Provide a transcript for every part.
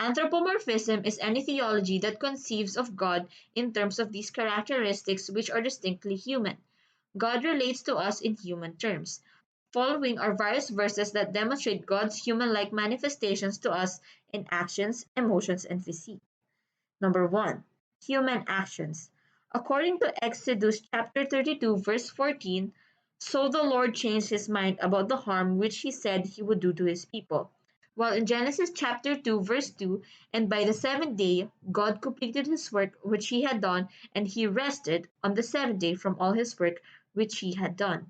Anthropomorphism is any theology that conceives of God in terms of these characteristics which are distinctly human. God relates to us in human terms. Following are various verses that demonstrate God's human-like manifestations to us in actions, emotions, and physique. Number 1. Human actions. According to Exodus chapter 32 verse 14, so the Lord changed his mind about the harm which he said he would do to his people. While in Genesis chapter 2 verse 2, and by the seventh day God completed his work which he had done, and he rested on the seventh day from all his work which he had done.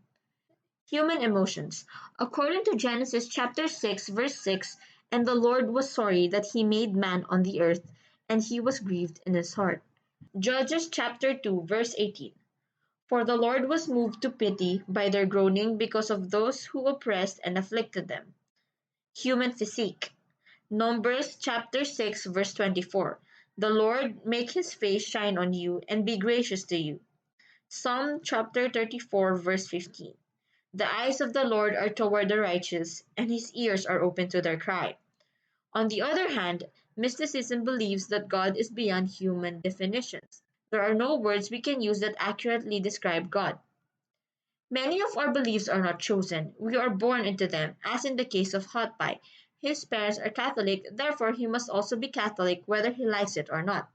Human emotions. According to Genesis chapter 6 verse 6, and the Lord was sorry that he made man on the earth, and he was grieved in his heart. Judges chapter 2 verse 18. For the Lord was moved to pity by their groaning because of those who oppressed and afflicted them. Human physique. Numbers chapter 6 verse 24. The Lord make his face shine on you and be gracious to you. Psalm chapter 34 verse 15. The eyes of the Lord are toward the righteous, and his ears are open to their cry. On the other hand, mysticism believes that God is beyond human definitions. There are no words we can use that accurately describe God. Many of our beliefs are not chosen. We are born into them, as in the case of Hot Pie. His parents are Catholic, therefore he must also be Catholic whether he likes it or not.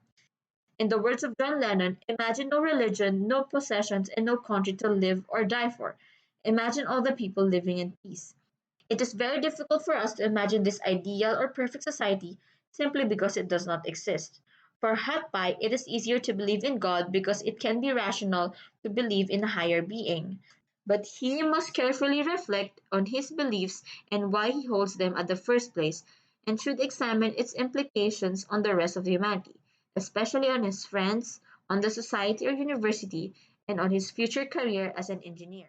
In the words of John Lennon, imagine no religion, no possessions, and no country to live or die for. Imagine all the people living in peace. It is very difficult for us to imagine this ideal or perfect society simply because it does not exist. For Hot Pie, it is easier to believe in God because it can be rational to believe in a higher being. But he must carefully reflect on his beliefs and why he holds them at the first place, and should examine its implications on the rest of humanity, especially on his friends, on the society or university, and on his future career as an engineer.